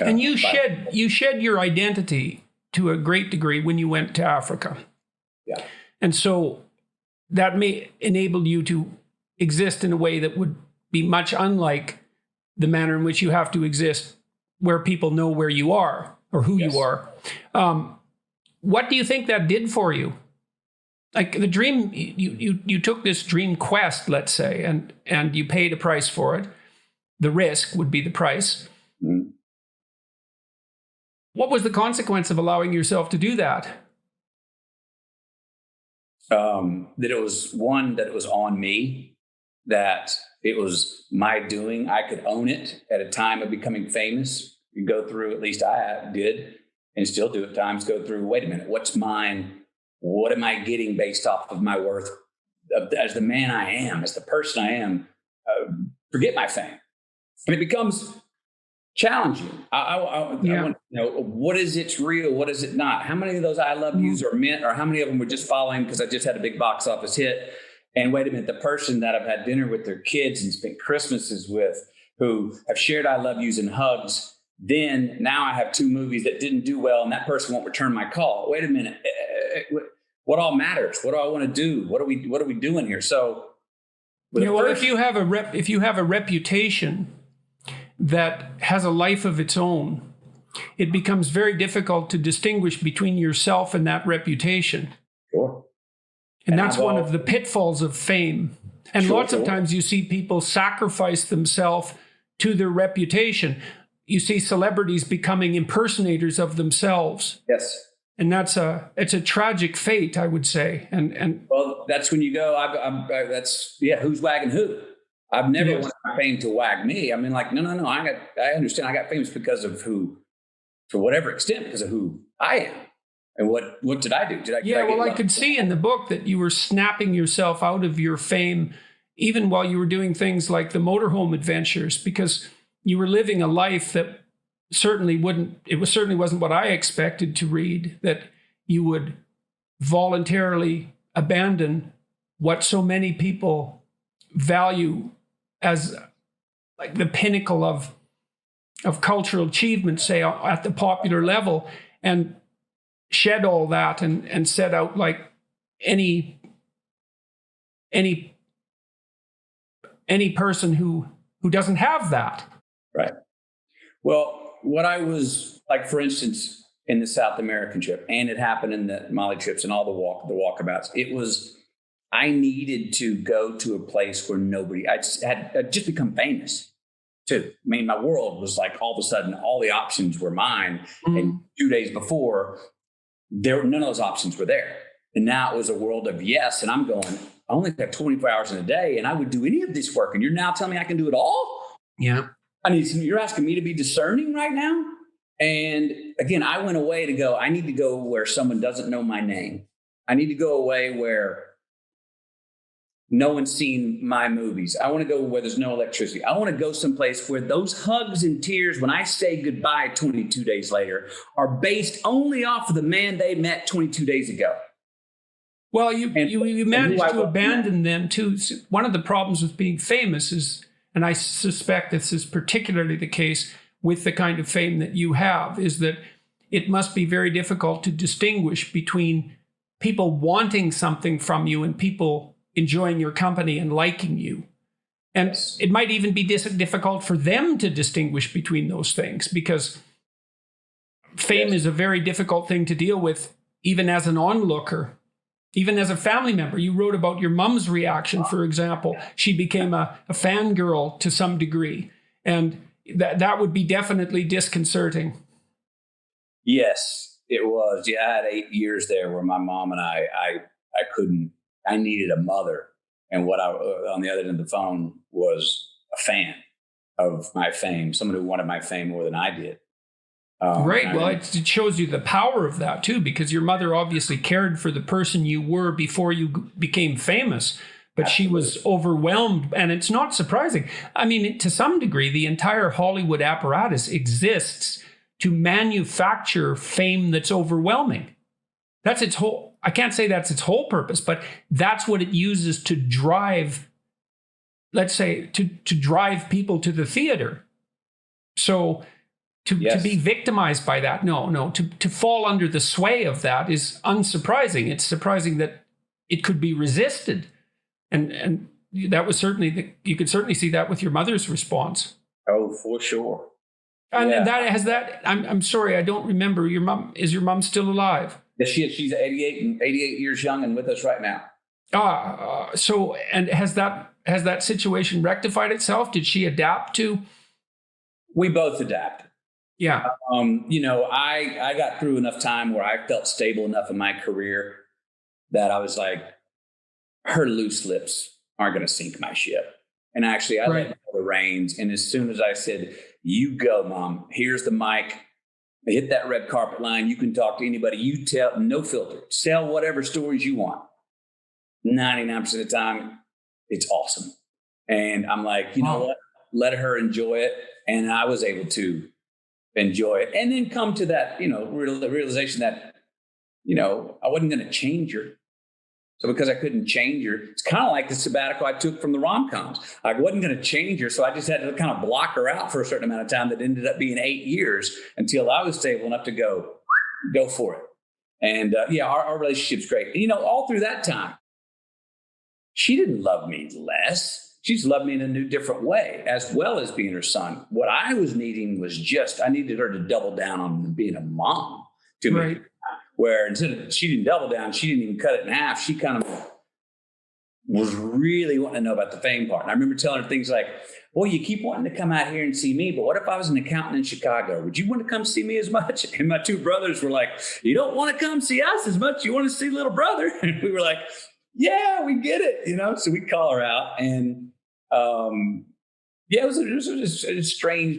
And you shed your identity to a great degree when you went to Africa. Yeah. And so that may enable you to exist in a way that would be much unlike the manner in which you have to exist where people know where you are or who you are. What do you think that did for you? Like the dream, you took this dream quest, let's say, and you paid a price for it. The risk would be the price. Mm-hmm. What was the consequence of allowing yourself to do that? That it was on me, that it was my doing. I could own it at a time of becoming famous. You go through, at least I did, and still do at times, go through, wait a minute, what's mine? What am I getting based off of my worth as the man I am, as the person I am? Forget my fame. And it becomes challenging. I want to know, what is it's real? What is it not? How many of those I love yous are meant, or how many of them were just following because I just had a big box office hit? And wait a minute, the person that I've had dinner with their kids and spent Christmases with, who have shared I love yous and hugs, then now I have 2 movies that didn't do well and that person won't return my call. Wait a minute. What all matters? What do I want to do? What are we doing here? So, if you have a reputation that has a life of its own, it becomes very difficult to distinguish between yourself and that reputation. Sure. And that's one of the pitfalls of fame. And lots of times you see people sacrifice themselves to their reputation. You see celebrities becoming impersonators of themselves. Yes. And it's a tragic fate, I would say. And well, that's when you go, who's wagging who? I've never wanted my fame to wag me. I mean, like, no. I understand I got famous because of who, to whatever extent, because of who I am. And what did I do? I could see in the book that you were snapping yourself out of your fame, even while you were doing things like the motorhome adventures, because you were living a life that certainly wasn't what I expected to read, that you would voluntarily abandon what so many people value as like the pinnacle of cultural achievement, say at the popular level, and shed all that and set out like any person who doesn't have that. Right. Well, what I was like, for instance, in the South American trip, and it happened in the Mali trips and all the walkabouts, I needed to go to a place where I'd just become famous too. I mean, my world was like, all of a sudden, all the options were mine. Mm-hmm. And 2 days before, none of those options were there. And now it was a world of yes. And I'm going, I only have 24 hours in a day and I would do any of this work. And you're now telling me I can do it all? Yeah. You're asking me to be discerning right now? And again, I went away to go, I need to go where someone doesn't know my name. I need to go away where no one's seen my movies. I want to go where there's no electricity. I want to go someplace where those hugs and tears when I say goodbye 22 days later are based only off of the man they met 22 days ago. Well, you managed to abandon them too. One of the problems with being famous is, and I suspect this is particularly the case with the kind of fame that you have, is that it must be very difficult to distinguish between people wanting something from you and people enjoying your company and liking you. And it might even be difficult for them to distinguish between those things, because fame is a very difficult thing to deal with, even as an onlooker. Even as a family member. You wrote about your mom's reaction, for example. She became a fangirl to some degree. And that would be definitely disconcerting. Yes, it was. Yeah, I had 8 years there where my mom and I needed a mother. And what on the other end of the phone was a fan of my fame, someone who wanted my fame more than I did. Right. Well, it shows you the power of that, too, because your mother obviously cared for the person you were before you became famous, but Absolutely. She was overwhelmed. And it's not surprising. I mean, to some degree, the entire Hollywood apparatus exists to manufacture fame that's overwhelming. That's its whole, I can't say that's its whole purpose, but that's what it uses to drive, let's say, to drive people to the theater. So To Yes. be victimized by that, no. To fall under the sway of that is unsurprising. It's surprising that it could be resisted, and that was certainly you could certainly see that with your mother's response. Oh, for sure. And Yeah. that has that. I'm sorry, I don't remember. Your mom, is your mom still alive? Yeah, she's 88 years young and with us right now. So and has that situation rectified itself? Did she adapt to? We both adapted. Yeah. I got through enough time where I felt stable enough in my career that I was like, her loose lips aren't going to sink my ship. And actually, I Right. let go the reins. And as soon as I said, "You go, Mom. Here's the mic. Hit that red carpet line. You can talk to anybody. You tell, no filter. Sell whatever stories you want." 99% of the time, it's awesome. And I'm like, you know what? Let her enjoy it. And I was able to enjoy it. And then come to that, realization that, I wasn't going to change her. So because I couldn't change her, it's kind of like the sabbatical I took from the rom-coms. I wasn't going to change her, so I just had to kind of block her out for a certain amount of time that ended up being 8 years until I was stable enough to go for it. And our relationship's great. And, all through that time, she didn't love me less. She's loved me in a new, different way, as well as being her son. What I was needing was I needed her to double down on being a mom to me. Right. Where instead of she didn't double down, she didn't even cut it in half. She kind of was really wanting to know about the fame part. And I remember telling her things like, "Well, you keep wanting to come out here and see me, but what if I was an accountant in Chicago? Would you want to come see me as much?" And my two brothers were like, "You don't want to come see us as much. You want to see little brother." And we were like, "Yeah, we get it." So we call her out. And it was a strange